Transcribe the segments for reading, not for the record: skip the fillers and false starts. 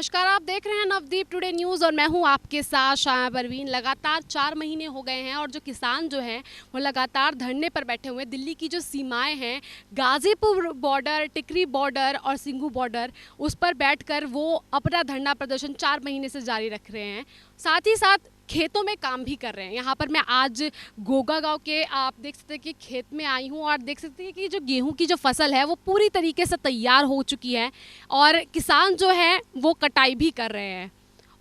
नमस्कार, आप देख रहे हैं नवदीप टुडे न्यूज़ और मैं हूं आपके साथ शाया परवीन। लगातार 4 महीने हो गए हैं और जो किसान जो हैं वो लगातार धरने पर बैठे हुए हैं। दिल्ली की जो सीमाएं हैं, गाज़ीपुर बॉर्डर, टिकरी बॉर्डर और सिंघू बॉर्डर, उस पर बैठकर वो अपना धरना प्रदर्शन 4 महीने से जारी रख रहे हैं। साथ ही साथ खेतों में काम भी कर रहे हैं। यहाँ पर मैं आज गोगा गांव के आप देख सकते हैं कि खेत में आई हूँ और देख सकते हैं कि जो गेहूं की जो फसल है वो पूरी तरीके से तैयार हो चुकी है और किसान जो है वो कटाई भी कर रहे हैं।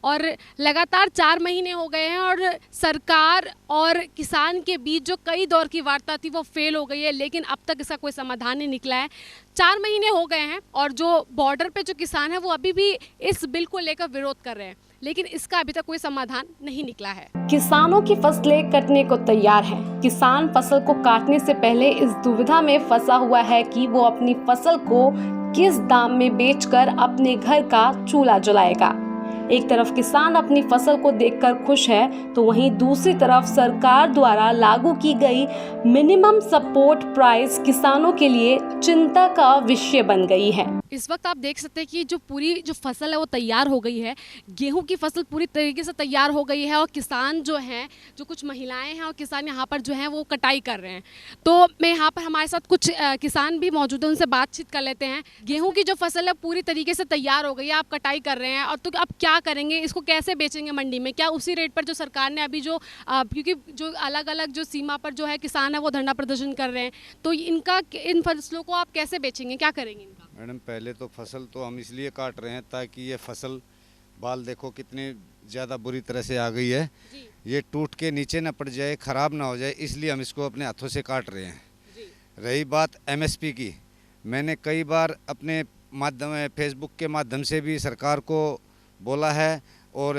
और लगातार 4 महीने हो गए हैं और सरकार और किसान के बीच जो कई दौर की वार्ता थी वो फेल हो गई है, लेकिन अब तक इसका कोई समाधान नहीं निकला है। 4 महीने हो गए हैं और जो बॉर्डर पे जो किसान है वो अभी भी इस बिल को लेकर विरोध कर रहे हैं, लेकिन इसका अभी तक कोई समाधान नहीं निकला है। किसानों की फसलें कटने को तैयार हैं। किसान फसल को काटने से पहले इस दुविधा में फंसा हुआ है कि वो अपनी फसल को किस दाम में बेचकर अपने घर का चूल्हा जलाएगा। एक तरफ किसान अपनी फसल को देखकर खुश है, तो वहीं दूसरी तरफ सरकार द्वारा लागू की गई मिनिमम सपोर्ट प्राइस किसानों के लिए चिंता का विषय बन गई है। इस वक्त आप देख सकते हैं कि जो पूरी जो फसल है वो तैयार हो गई है। गेहूं की फसल पूरी तरीके से तैयार हो गई है और किसान जो हैं, जो कुछ महिलाएं हैं और किसान यहाँ पर जो हैं वो कटाई कर रहे हैं। तो मैं यहाँ पर हमारे साथ कुछ किसान भी मौजूद हैं, उनसे बातचीत कर लेते हैं। गेहूं की जो फसल है पूरी तरीके से तैयार हो गई है, आप कटाई कर रहे हैं और तो अब क्या करेंगे, इसको कैसे बेचेंगे मंडी में? क्या उसी रेट पर जो सरकार ने अभी जो क्योंकि जो अलग अलग जो सीमा पर जो है किसान है वो धरना प्रदर्शन कर रहे हैं, तो इन फसलों को आप कैसे बेचेंगे, क्या करेंगे इनका? मैडम, पहले तो फसल तो हम इसलिए काट रहे हैं ताकि ये फसल बाल देखो कितनी ज़्यादा बुरी तरह से आ गई है, ये टूट के नीचे ना पड़ जाए, ख़राब ना हो जाए, इसलिए हम इसको अपने हाथों से काट रहे हैं। रही बात एमएसपी की, मैंने कई बार अपने माध्यम फेसबुक के माध्यम से भी सरकार को बोला है और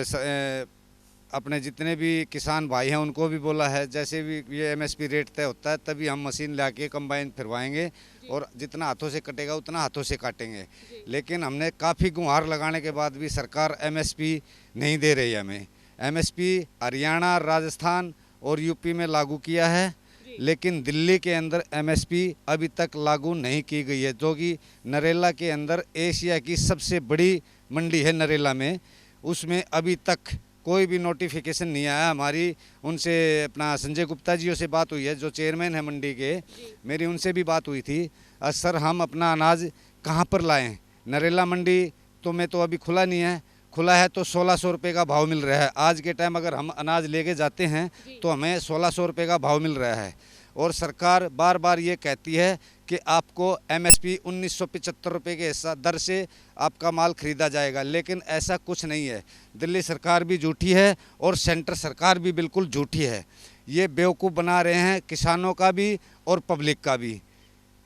अपने जितने भी किसान भाई हैं उनको भी बोला है, जैसे भी ये एमएसपी रेट तय होता है तभी हम मशीन ला के कंबाइन फिरवाएंगे और जितना हाथों से कटेगा उतना हाथों से काटेंगे। लेकिन हमने काफ़ी गुहार लगाने के बाद भी सरकार एमएसपी नहीं दे रही है हमें। एमएसपी हरियाणा, राजस्थान और यूपी में लागू किया है, लेकिन दिल्ली के अंदर एमएसपी अभी तक लागू नहीं की गई है, जो कि नरेला के अंदर एशिया की सबसे बड़ी मंडी है नरेला में, उसमें अभी तक कोई भी नोटिफिकेशन नहीं आया। हमारी उनसे अपना संजय गुप्ता जी से बात हुई है, जो चेयरमैन है मंडी के, मेरी उनसे भी बात हुई थी। सर, हम अपना अनाज कहाँ पर लाएं? नरेला मंडी तो में तो अभी खुला नहीं है, खुला है तो 1600 रुपये का भाव मिल रहा है। आज के टाइम अगर हम अनाज लेके जाते हैं तो हमें 1600 रुपये का भाव मिल रहा है और सरकार बार बार ये कहती है कि आपको एमएसपी 1975 रुपये के हिस्सा दर से आपका माल खरीदा जाएगा, लेकिन ऐसा कुछ नहीं है। दिल्ली सरकार भी झूठी है और सेंटर सरकार भी बिल्कुल झूठी है। ये बेवकूफ़ बना रहे हैं किसानों का भी और पब्लिक का भी।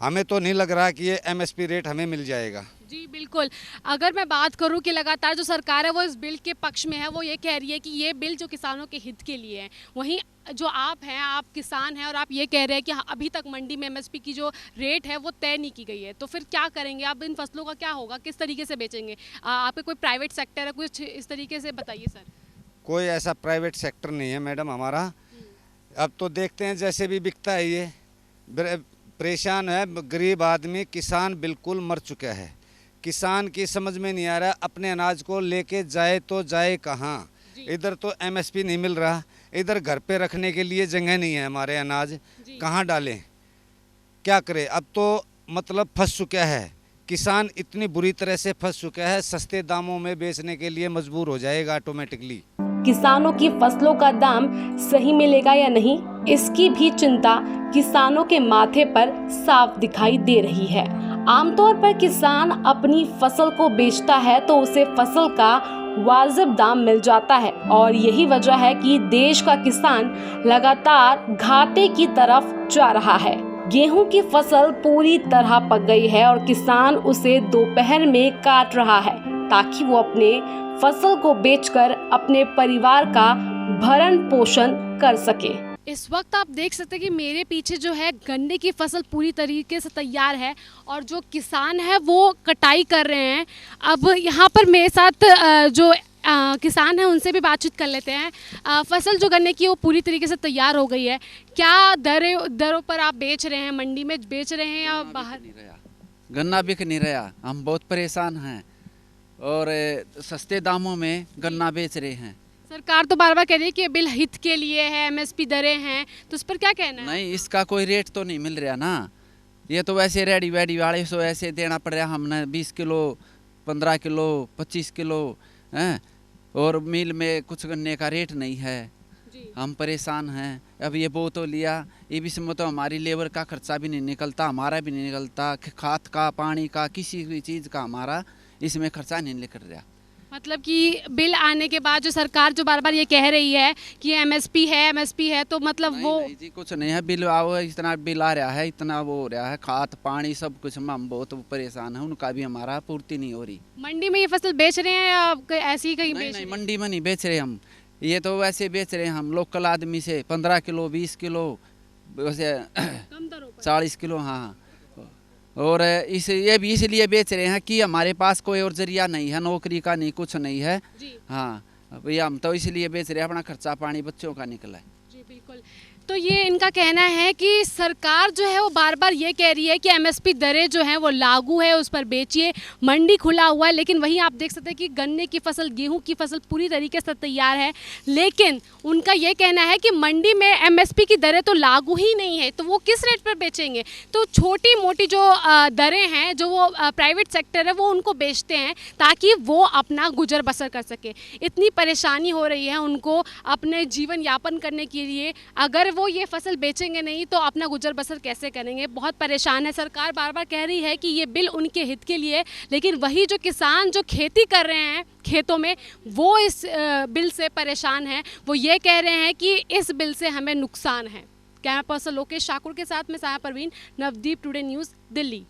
हमें तो नहीं लग रहा कि ये एमएसपी रेट हमें मिल जाएगा। जी बिल्कुल, अगर मैं बात करूं कि लगातार जो सरकार है वो इस बिल के पक्ष में है, वो ये कह रही है कि ये बिल जो किसानों के हित के लिए है। वहीं जो आप हैं, आप किसान हैं और आप ये कह रहे हैं कि अभी तक मंडी में एमएसपी की जो रेट है वो तय नहीं की गई है, तो फिर क्या करेंगे आप? इन फसलों का क्या होगा, किस तरीके से बेचेंगे? आपके कोई प्राइवेट सेक्टर है, कुछ इस तरीके से बताइए सर। कोई ऐसा प्राइवेट सेक्टर नहीं है मैडम हमारा। अब तो देखते हैं जैसे भी बिकता है, ये परेशान है गरीब आदमी, किसान बिल्कुल मर चुका है। किसान की समझ में नहीं आ रहा अपने अनाज को लेके जाए तो जाए कहाँ। इधर तो एमएसपी नहीं मिल रहा, इधर घर पे रखने के लिए जगह नहीं है, हमारे अनाज कहाँ डालें, क्या करें? अब तो मतलब फंस चुका है किसान, इतनी बुरी तरह से फंस चुका है, सस्ते दामों में बेचने के लिए मजबूर हो जाएगा ऑटोमेटिकली। किसानों की फसलों का दाम सही मिलेगा या नहीं, इसकी भी चिंता किसानों के माथे पर साफ दिखाई दे रही है। आमतौर पर किसान अपनी फसल को बेचता है तो उसे फसल का वाजिब दाम मिल जाता है और यही वजह है कि देश का किसान लगातार घाटे की तरफ जा रहा है। गेहूं की फसल पूरी तरह पक गई है और किसान उसे दोपहर में काट रहा है ताकि वो अपने फसल को बेचकर अपने परिवार का भरण पोषण कर सके। इस वक्त आप देख सकते हैं कि मेरे पीछे जो है गन्ने की फसल पूरी तरीके से तैयार है और जो किसान है वो कटाई कर रहे हैं। अब यहाँ पर मेरे साथ जो किसान हैं उनसे भी बातचीत कर लेते हैं। फसल जो गन्ने की है वो पूरी तरीके से तैयार हो गई है, क्या दरों पर आप बेच रहे हैं? मंडी में बेच रहे हैं या बाहर? गन्ना बिक नहीं रहा, हम बहुत परेशान हैं। और सस्ते दामों में गन्ना बेच रहे हैं। सरकार तो बार बार कह रही है कि ये बिल हित के लिए है, एमएसपी दरें हैं, तो इस पर क्या कहना है? नहीं, इसका कोई रेट तो नहीं मिल रहा ना। ये तो वैसे रेडी वेडी वाले सो ऐसे देना पड़ रहा हमने 20 किलो 15 किलो 25 किलो हैं, और मिल में कुछ गन्ने का रेट नहीं है। जी। हम परेशान हैं। अब ये बो तो लिया, ये भी इसमें तो हमारी लेबर का खर्चा भी नहीं निकलता, हमारा भी नहीं निकलता, खाद का पानी का किसी भी चीज़ का हमारा इसमें खर्चा नहीं निकल रहा। मतलब कि बिल आने के बाद जो सरकार जो बार बार ये कह रही है कि एमएसपी है, तो मतलब नहीं, वो नहीं जी, कुछ नहीं है। बिल आओ, इतना बिल आ रहा है, इतना वो हो रहा है, खाद पानी सब कुछ में हम बहुत परेशान हैं। उनका भी हमारा पूर्ति नहीं हो रही। मंडी में ये फसल बेच रहे हैं या ऐसी कहीं नहीं बेच नहीं, रहे हैं? मंडी में नहीं बेच रहे हम, ये तो वैसे बेच रहे हैं हम लोकल आदमी से 15 किलो 20 किलो वैसे कम दरों पर। 40 किलो। हाँ, और ये भी इसलिए बेच रहे हैं कि हमारे पास कोई और जरिया नहीं है, नौकरी का नहीं, कुछ नहीं है। जी। हाँ भैया, हम तो इसलिए बेच रहे हैं, अपना खर्चा पानी बच्चों का निकला है। जी बिल्कुल। तो ये इनका कहना है कि सरकार जो है वो बार बार ये कह रही है कि एमएसपी दरें जो हैं वो लागू है, उस पर बेचिए, मंडी खुला हुआ है, लेकिन वहीं आप देख सकते हैं कि गन्ने की फसल, गेहूं की फसल पूरी तरीके से तैयार है, लेकिन उनका ये कहना है कि मंडी में एमएसपी की दरें तो लागू ही नहीं है, तो वो किस रेट पर बेचेंगे? तो छोटी मोटी जो दरें हैं, जो वो प्राइवेट सेक्टर है, वो उनको बेचते हैं ताकि वो अपना गुजर बसर कर सके। इतनी परेशानी हो रही है उनको अपने जीवन यापन करने के लिए, अगर वो ये फसल बेचेंगे नहीं तो अपना गुजर बसर कैसे करेंगे? बहुत परेशान है। सरकार बार बार कह रही है कि ये बिल उनके हित के लिए, लेकिन वही जो किसान जो खेती कर रहे हैं खेतों में, वो इस बिल से परेशान हैं। वो ये कह रहे हैं कि इस बिल से हमें नुकसान है। कैमरा पर्सन लोकेश ठाकुर के साथ में साया परवीन, नवदीप टुडे न्यूज़, दिल्ली।